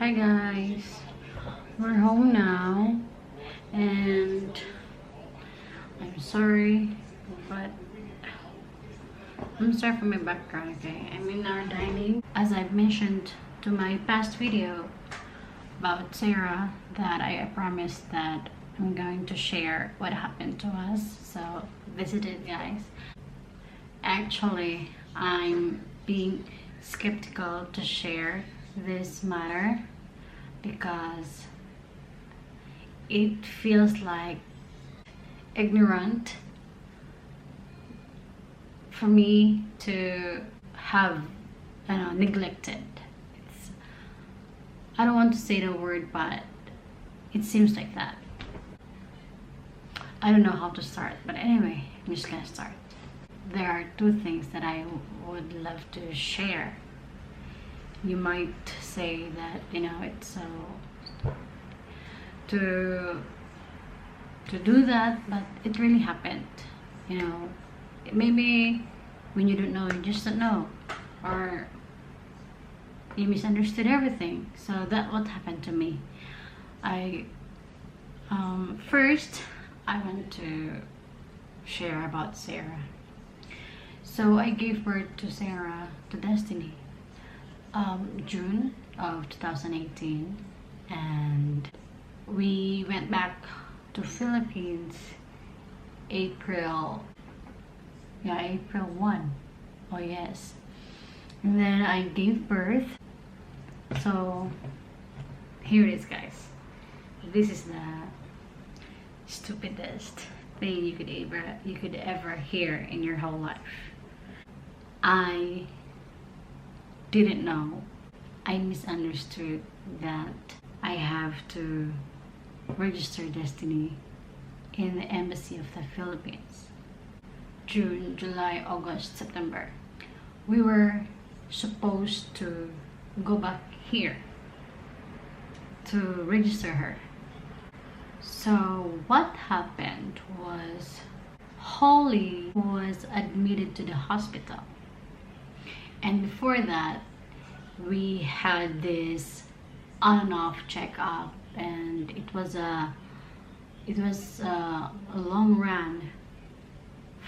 Hi guys, we're home now, and I'm sorry, but I'm sorry for my background. Okay, I'm in our dining. As I've mentioned to my past video about Sarah, that I promised that I'm going to share what happened to us. So this is it, guys. Actually, I'm being skeptical to share this matter because it feels like ignorant for me to have neglected. I don't want to say the word, but it seems like that. I don't know how to start, but anyway, I'm just gonna start. There are two things that I would love to share. You might say that it's so to do that, but it really happened. Maybe when you don't know, you just don't know, or you misunderstood everything. So that's what happened to me. I first I want to share about Sarah. So I gave birth to Sarah, to Destiny, June of 2018, and we went back to Philippines April 1. Oh yes. And then I gave birth. So here it is, guys. This is the stupidest thing you could ever hear in your whole life. I didn't know. I misunderstood that I have to register Destiny in the Embassy of the Philippines. June, July, August, September. We were supposed to go back here to register her. So what happened was Holly was admitted to the hospital. And before that, we had this on and off checkup, and it was a long run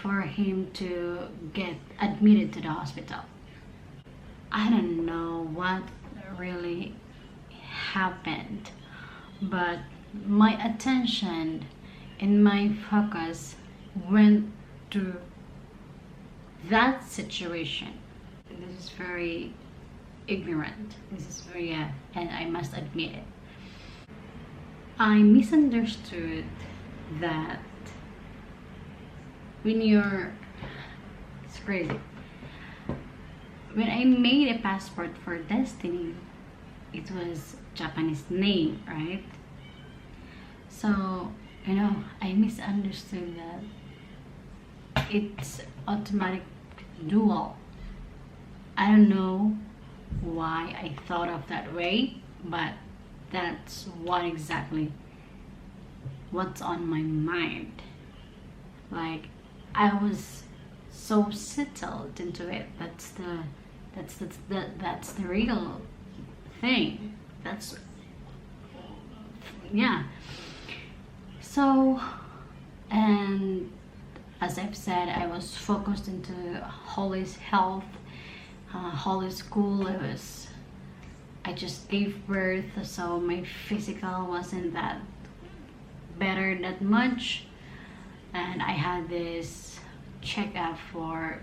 for him to get admitted to the hospital. I don't know what really happened, but my attention and my focus went to that situation. This is very ignorant. This is very, and I must admit it. I misunderstood that it's crazy. When I made a passport for Destiny, it was Japanese name, right? So, I misunderstood that it's automatic dual. I don't know why I thought of that way, but that's what's on my mind. Like, I was so settled into it. That's the real thing. Yeah. So, and as I've said, I was focused into Holly's health, Holly's school. I just gave birth, so my physical wasn't that better that much, and I had this checkup for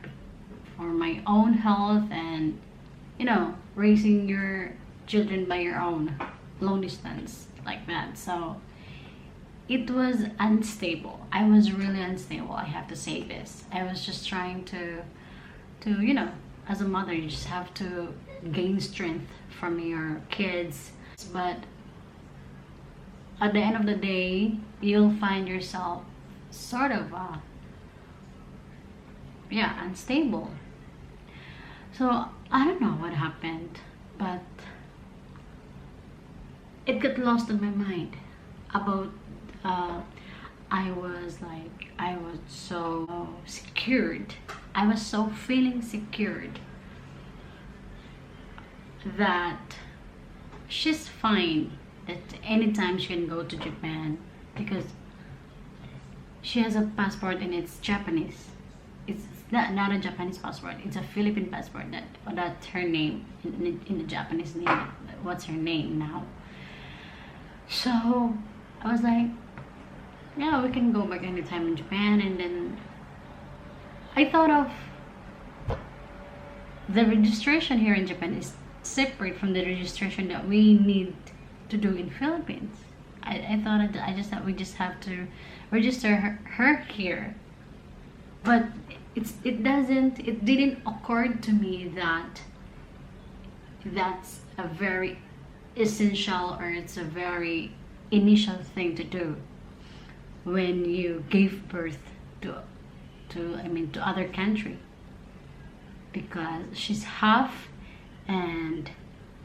my own health, and raising your children by your own, long distance like that. So it was unstable. I was really unstable, I have to say this. I was just trying to as a mother, you just have to gain strength from your kids. But at the end of the day, you'll find yourself sort of unstable. So I don't know what happened, but it got lost in my mind about I was so secured. I was so feeling secured that she's fine at any time she can go to Japan because she has a passport and it's Japanese. It's not a Japanese passport. It's a Philippine passport. That's her name in the Japanese name. What's her name now? So I was like, yeah, we can go back anytime in Japan. And then I thought of the registration here in Japan is separate from the registration that we need to do in Philippines. I thought that we just have to register her here, but it didn't occur to me that that's a very essential, or it's a very initial thing to do when you give birth to other country, because she's half and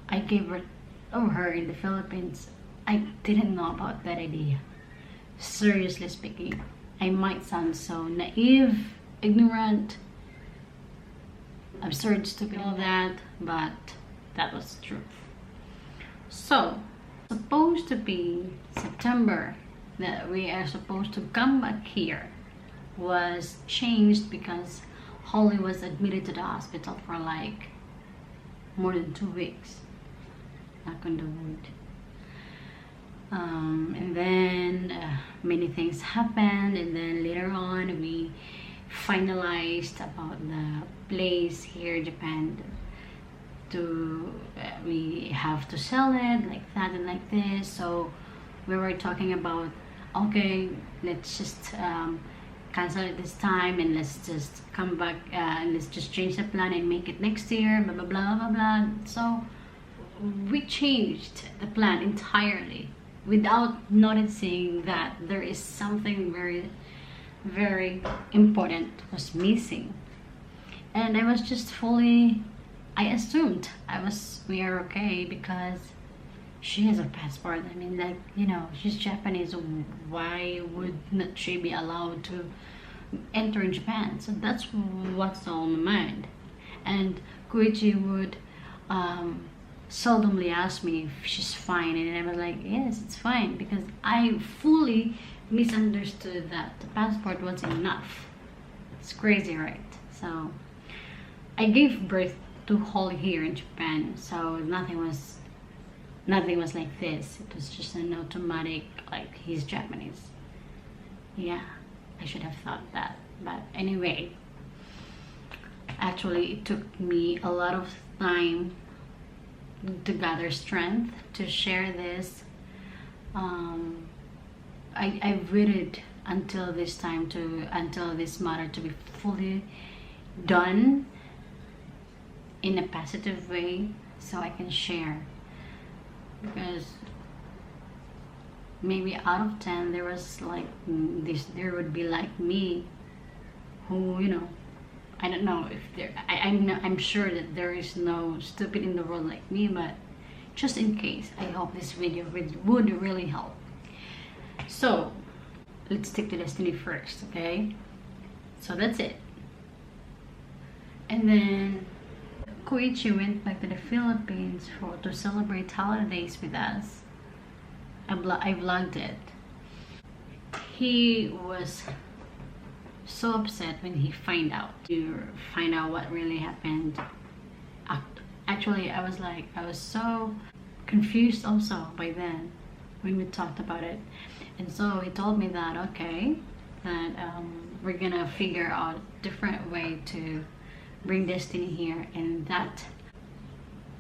I gave birth of her in the Philippines. I didn't know about that idea. Seriously speaking, I might sound so naive, ignorant, absurd, stupid, all that, but that was true. So, supposed to be September that we are supposed to come back here was changed because Holly was admitted to the hospital for like more than 2 weeks. Knock on the wood. And then many things happened, and then later on we finalized about the place here in Japan we have to sell it like that and like this. So we were talking about, okay, let's just cancel it this time and let's just come back and let's just change the plan and make it next year, blah blah blah blah blah. So we changed the plan entirely without noticing that there is something very, very important was missing. And I was just I assumed we are okay because she has a passport. I mean, like, you know, she's Japanese. Why would not she be allowed to enter in Japan? So that's what's on my mind. And Koichi would seldomly ask me if she's fine, and I was like, yes, it's fine, because I fully misunderstood that the passport was enough. It's crazy, right? So I gave birth to Holly here in Japan, so nothing was like this. It was just an automatic, like, he's Japanese. Yeah, I should have thought that. But anyway, actually it took me a lot of time to gather strength to share this. I waited until this matter to be fully done in a positive way so I can share, because maybe out of 10 there was like there would be like me who, you know, I don't know if I'm sure that there is no stupid in the world like me, but just in case, I hope this video would really help. So let's stick to destiny first, okay? So that's it. And then Koichi went back to the Philippines to celebrate holidays with us. I vlogged it. He was so upset when he find out what really happened. Actually, I was so confused also by then when we talked about it. And so he told me that, okay, that we're gonna figure out different way to bring Destiny here, and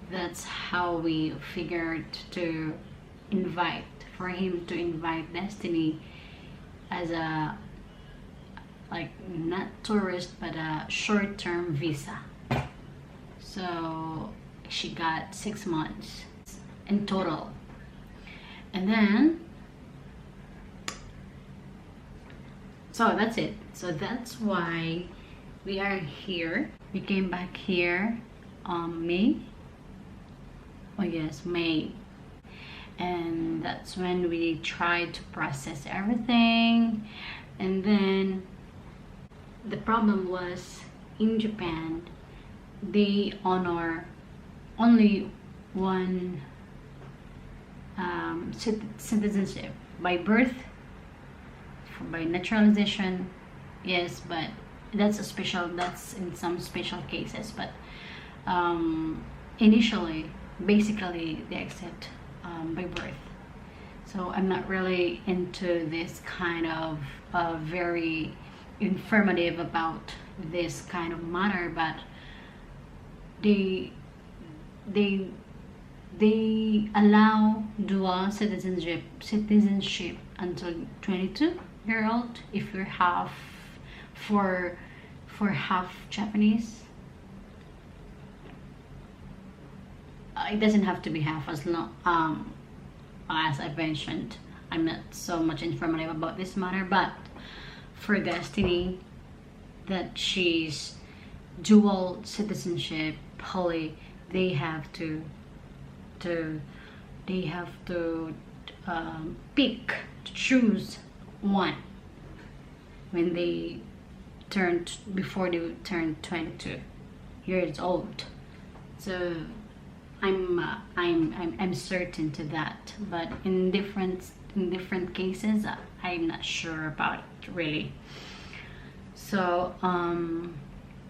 that's how we figured to for him to invite Destiny as a, like, not tourist but a short-term visa. So she got 6 months in total. And then so that's it. So that's why we are here. We came back here May. Oh yes, May. And that's when we tried to process everything. And then the problem was, in Japan, they honor only one citizenship by birth, by naturalization, yes, but that's in some special cases. But initially, basically, they accept by birth. So I'm not really into this kind of very informative about this kind of matter, but they they they allow dual citizenship until 22-year old if you're half for half Japanese. It doesn't have to be half, as long as I mentioned, I'm not so much informative about this matter, but for Destiny, that she's dual citizenship, Holly, they have to they have to pick, to choose one when they before they turn 22 years old. So I'm certain to that, but in different cases, I'm not sure about it really. So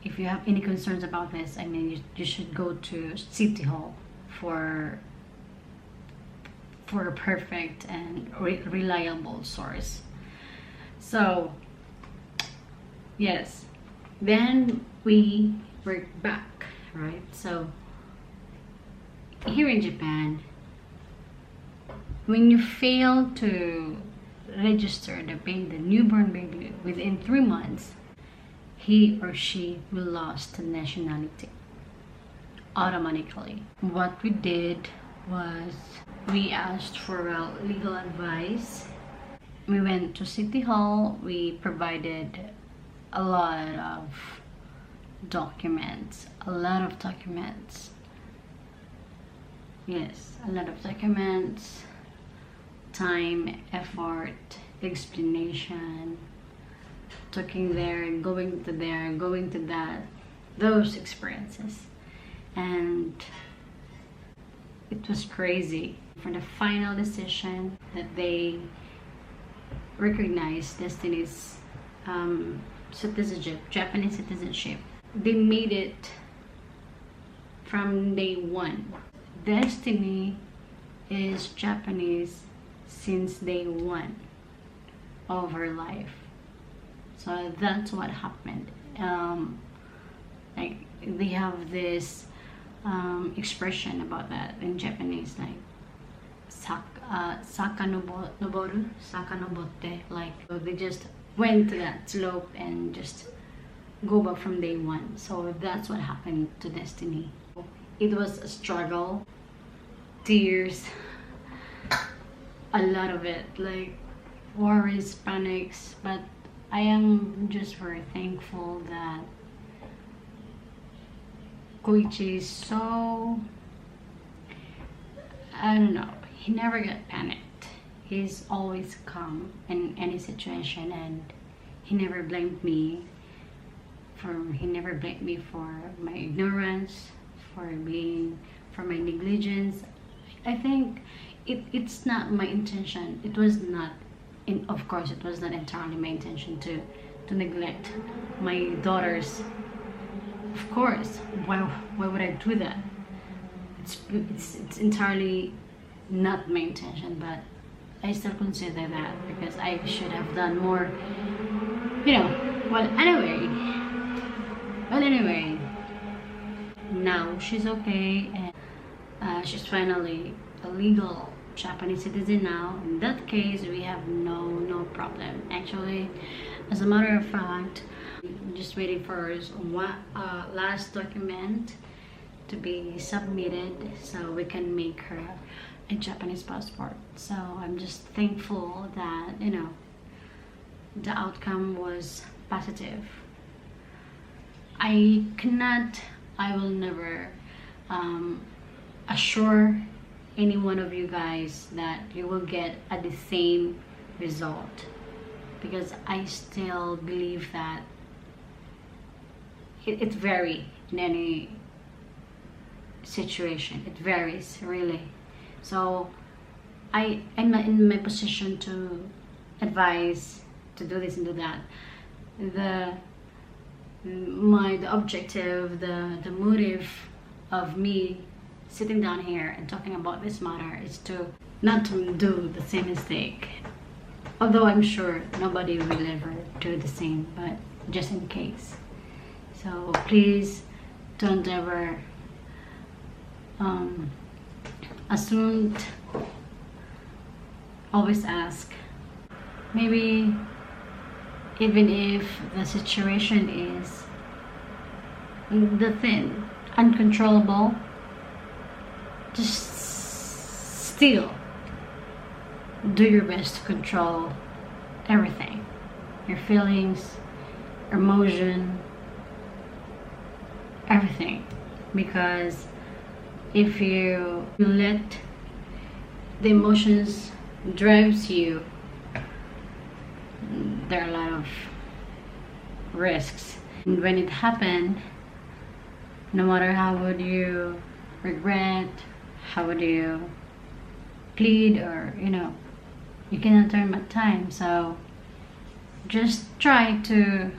if you have any concerns about this, I mean, you should go to City Hall for a perfect and reliable source. So yes, then we were back, right? So here in Japan, when you fail to register the newborn baby within 3 months, he or she will lose the nationality automatically. What we did was we asked for legal advice. We went to City Hall. We provided a lot of documents. Yes, a lot of documents, time, effort, explanation, talking there, going to that, those experiences. And it was crazy for the final decision that they recognized Destiny's citizenship, Japanese citizenship. They made it from day one. Destiny is Japanese since day one of her life. So that's what happened. Like they have this expression about that in Japanese, like sakanobotte, like so they just went to that slope and just go back from day one. So that's what happened to Destiny. It was a struggle, tears, a lot of it, like worries, panics, but I am just very thankful that Koichi is so, I don't know, he never got panicked. He's always calm in any situation, and he never blamed me for my ignorance, for my negligence. I think it's not my intention. It was not, of course, it was not entirely my intention to neglect my daughters. Of course, why would I do that? It's entirely not my intention, but I still consider that because I should have done more. Well, anyway, now she's okay, and she's finally a legal Japanese citizen now. In that case, we have no problem. Actually, as a matter of fact, I'm just waiting for one last document to be submitted so we can make her a Japanese passport. So I'm just thankful that the outcome was positive. I will never assure any one of you guys that you will get the same result, because I still believe that it varies in any situation. It varies really. So I'm not in my position to advise to do this and do that. The objective, the motive of me sitting down here and talking about this matter is to not to do the same mistake. Although I'm sure nobody will ever do the same, but just in case. So please don't ever assume. Always ask. Maybe even if the situation is the thing uncontrollable, just still do your best to control everything, your feelings, emotion, everything. Because if you let the emotions drives you, there are a lot of risks. And when it happened, no matter how would you regret, how would you plead, or you cannot turn back time. So just try to.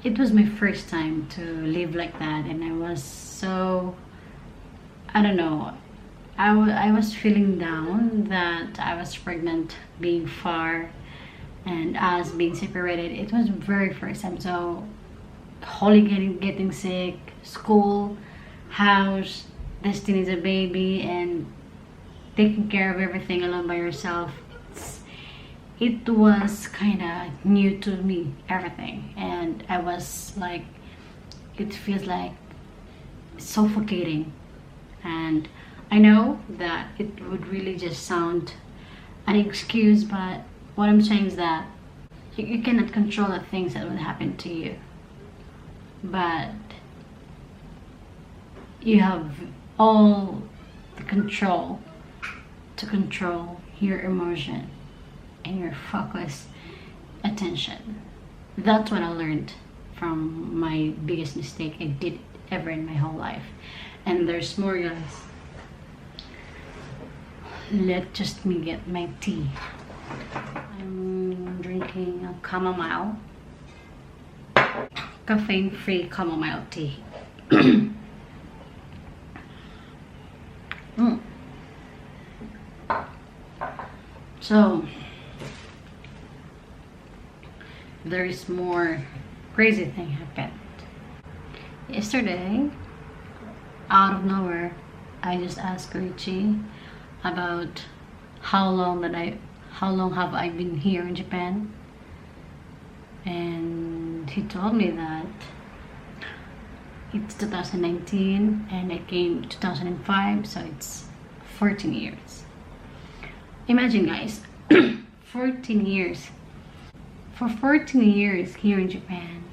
It was my first time to live like that, and I was so, I don't know, I was feeling down that I was pregnant, being far, and us being separated. It was very first time. So Holly getting sick, school, house, Destiny's a baby, and taking care of everything alone by yourself. It was kind of new to me, everything, and I was like, it feels like suffocating. And I know that it would really just sound an excuse, but what I'm saying is that you cannot control the things that will happen to you, but you have all the control to control your emotion and your focus attention. That's what I learned from my biggest mistake I did ever in my whole life. And there's more, guys. Let just me get my tea. I'm drinking a chamomile, caffeine-free chamomile tea. So there is more crazy thing happened. Yesterday, out of nowhere, I just asked Richie about how long have I been here in Japan, and he told me that it's 2019 and I came 2005, so it's 14 years. Imagine, guys, 14 years. For 14 years here in Japan,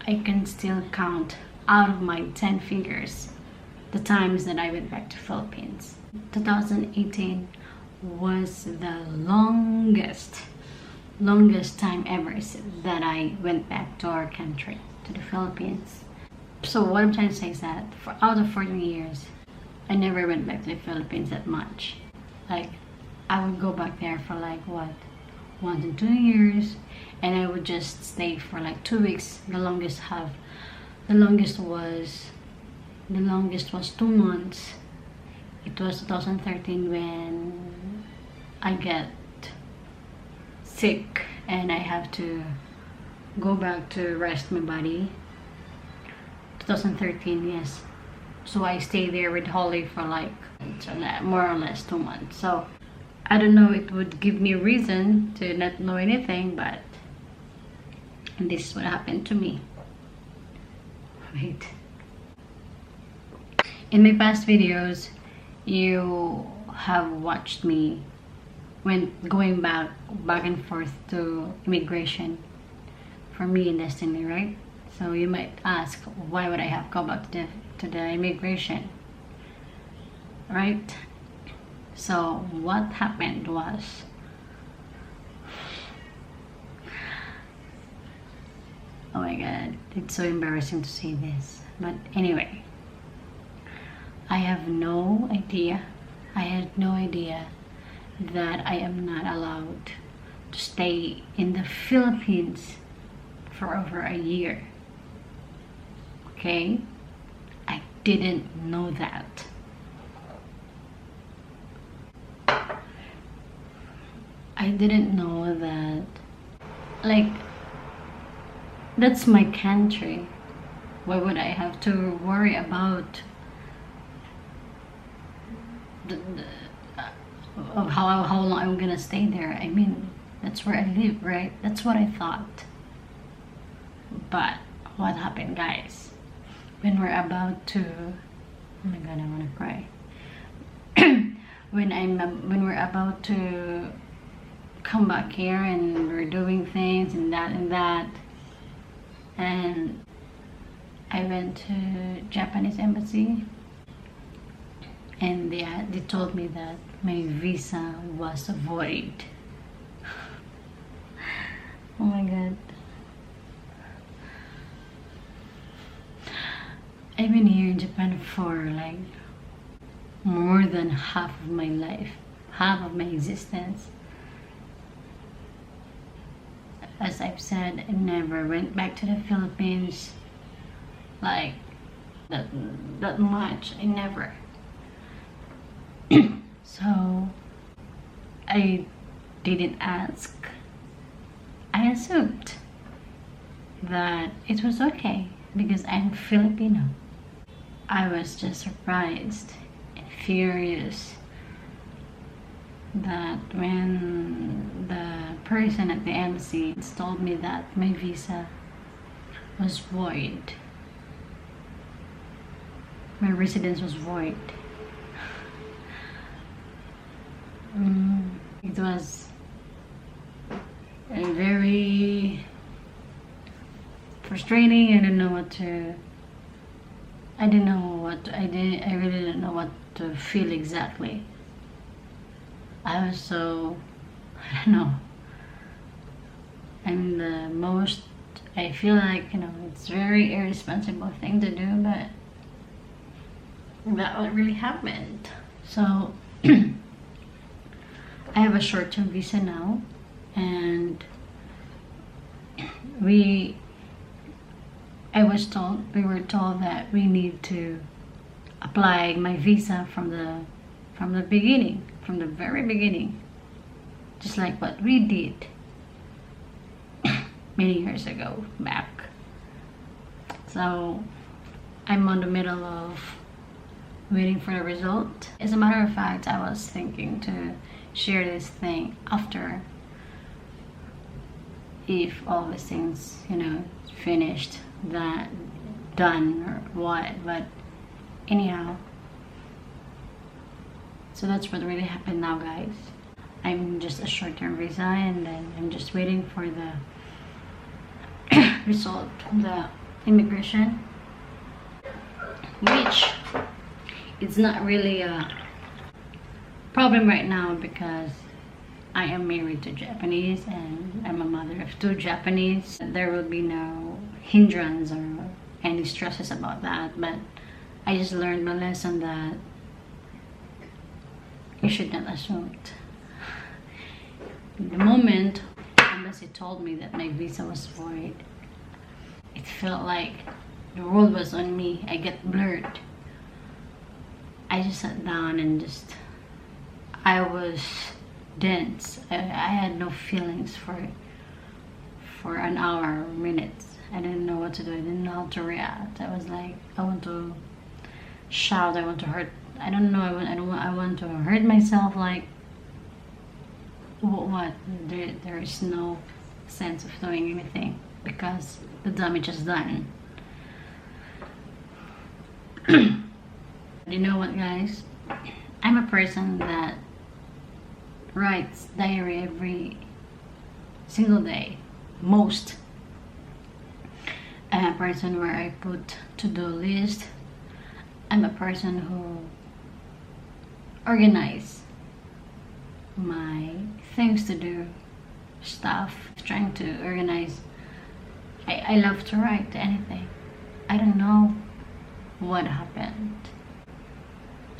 I can still count out of my 10 fingers the times that I went back to Philippines. 2018 was the longest time ever that I went back to our country, to the Philippines. So what I'm trying to say is that out of 14 years, I never went back to the Philippines that much. Like, I would go back there for like what, 1 to 2 years, and I would just stay for like 2 weeks. The longest was 2 months. It was 2013 when I get sick and I have to go back to rest my body. 2013, yes. So I stayed there with Holly for like more or less 2 months. So I don't know, it would give me a reason to not know anything, but this is what happened to me. Wait. In my past videos, you have watched me when going back and forth to immigration for me and Destiny, right? So you might ask, why would I have go back to the immigration, right? So what happened was, oh my god, it's so embarrassing to say this, but anyway, I have no idea. I had no idea that I am not allowed to stay in the Philippines for over a year. Okay? I didn't know that. I didn't know that, like, that's my country. Why would I have to worry about of how long I'm gonna stay there? I mean, that's where I live, right? That's what I thought. But what happened, guys? When we're about to, oh my god, I wanna cry. when we're about to come back here and we're doing things and that, and I went to Japanese embassy, and they told me that my visa was void. Oh my god. I've been here in Japan for like more than half of my life, half of my existence. As I've said, I never went back to the Philippines like that much. I never. So I didn't ask. I assumed that it was okay because I'm Filipino. I was just surprised and furious that when the person at the embassy told me that my visa was void, my residence was void. It was a very frustrating. I didn't know what to. I didn't know what I did. I really didn't know what to feel exactly. I was so, I don't know. I'm the most. I feel like, it's very irresponsible thing to do, but that what really happened. So I have a short-term visa now, and we were told that we need to apply my visa from the beginning, from the very beginning, just like what we did many years ago back. So I'm on the middle of waiting for the result. As a matter of fact, I was thinking to share this thing after, if all these things, finished, that done or what. But anyhow, so that's what really happened now, guys. I'm just a short-term visa, and then I'm just waiting for the result from the immigration, which it's not really a problem right now because I am married to Japanese and I'm a mother of 2 Japanese. There will be no hindrance or any stresses about that, but I just learned my lesson that you should not assume it. The moment the embassy told me that my visa was void, it felt like the world was on me. I get blurred. I just sat down and I was dense. I had no feelings for an hour or minutes. I didn't know what to do. I didn't know how to react. I was like, I want to shout. I want to hurt. I don't know. I want to hurt myself. Like, what? There is no sense of doing anything because the damage is done. You know what, guys? I'm a person that writes diary every single day. Most. I'm a person where I put to-do list. I'm a person who organize my things to do, stuff, trying to organize. I love to write anything. I don't know what happened.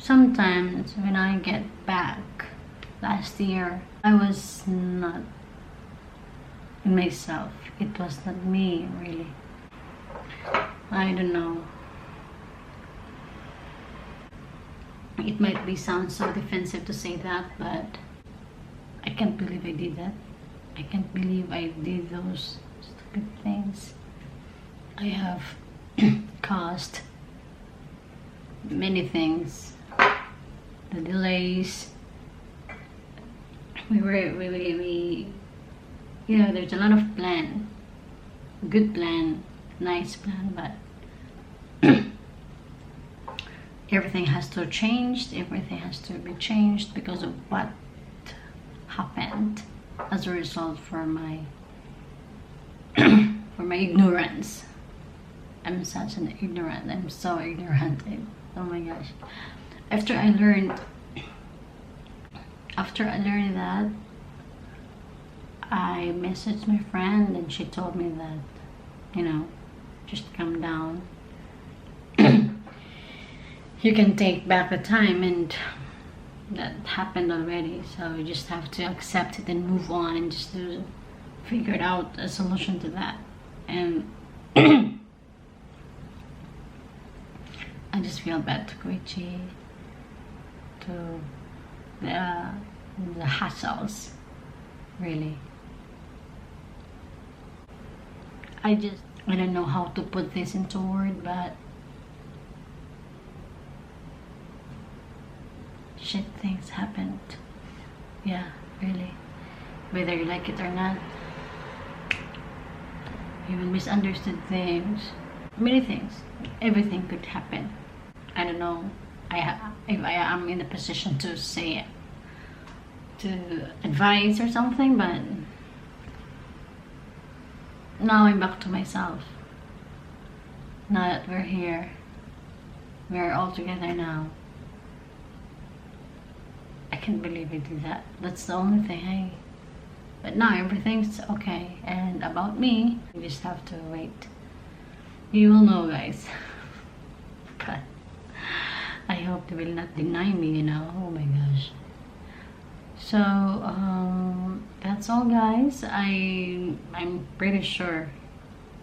sometimes when I get back last year, I was not in myself. It was not me, really. I don't know. It might be sound so defensive to say that, but I can't believe I did that. I can't believe I did those stupid things. I have caused many things. The delays. We you know, there's a lot of plan. Good plan, nice plan, but everything has to change. Everything has to be changed because of what happened as a result for my for my ignorance. I'm such an ignorant. I'm so ignorant. Oh my gosh. After I learned that, I messaged my friend and she told me that, you know, just calm down. You can take back the time, and that happened already, so you just have to accept it and move on and just figure out a solution to that. And I just feel bad to Koichi, to the hassles, really. I don't know how to put this into word, but shit things happened. Yeah, really. Whether you like it or not, even misunderstood things, many things, everything could happen. I don't know if I am in a position to say it, to advise or something, but now I'm back to myself. Now that we're here, we're all together now. I can't believe I did that. That's the only thing. But now everything's okay. And about me, you just have to wait. You will know, guys. But I hope they will not deny me, you know. Oh my gosh. So that's all, guys. I'm pretty sure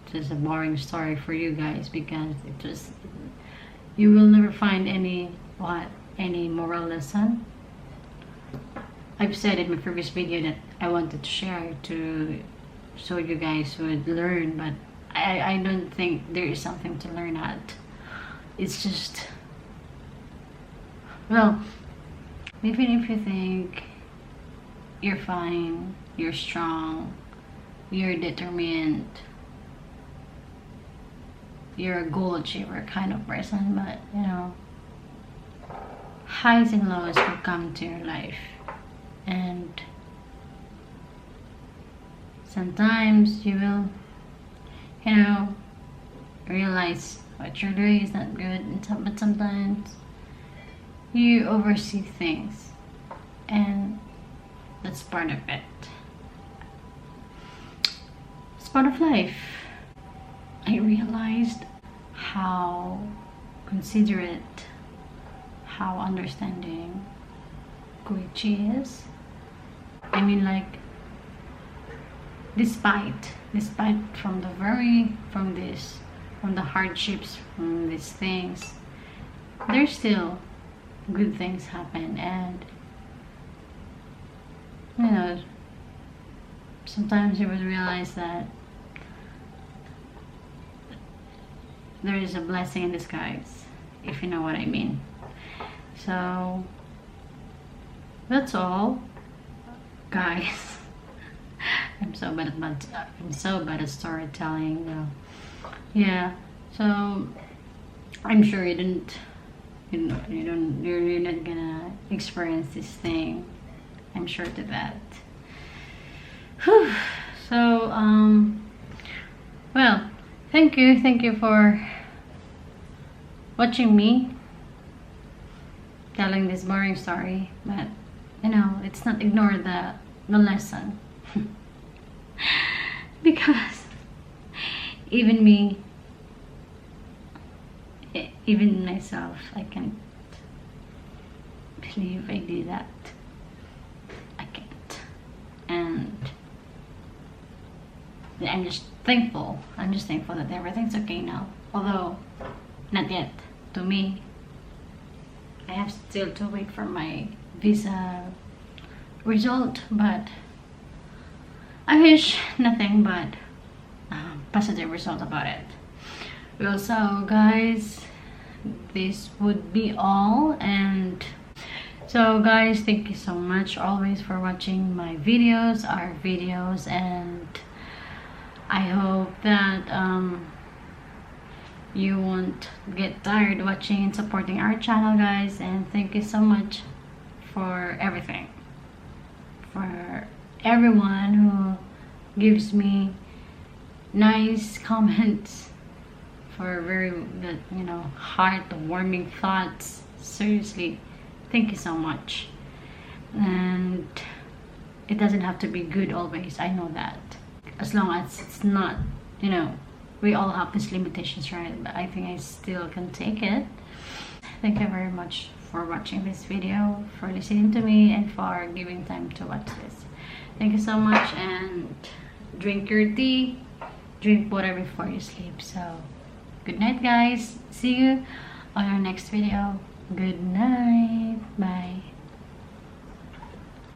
it is a boring story for you guys, because you will never find any moral lesson. I've said in my previous video that I wanted to share so you guys would learn, but I don't think there is something to learn at. It's just, well, even if you think you're fine, you're strong, you're determined, you're a goal achiever kind of person, but you know, highs and lows will come to your life, and sometimes you will, you know, realize what you're doing is not good, but sometimes you oversee things, and that's part of it. It's part of life. I realized how considerate, how understanding Koichi is. I mean, like, despite from the hardships, from these things, there's still good things happen. And you know, sometimes you would realize that there is a blessing in disguise, if you know what I mean. So that's all, guys. I'm so bad at storytelling. Yeah. So I'm sure you're not gonna experience this thing. I'm sure to that. Whew. So well, thank you for watching me telling this boring story, but you know, let's not ignore the lesson. Because even me, even myself, I can't believe I did that. I can't. And I'm just thankful. I'm just thankful that everything's okay now. Although, not yet. To me, I have still to wait for my visa result, but I wish nothing but positive result about it. Well, so guys, this would be all. And so guys, thank you so much always for watching my videos, our videos, and I hope that you won't get tired watching and supporting our channel, guys. And thank you so much for everything, for everyone who gives me nice comments, for very good, you know, heart-warming thoughts. Seriously, thank you so much. And it doesn't have to be good always, I know that. As long as it's not, you know, we all have these limitations, right? But I think I still can take it. Thank you very much for watching this video, for listening to me, and for giving time to watch this. Thank you so much, and drink your tea, drink water before you sleep. So good night, guys. See you on our next video. Good night. Bye.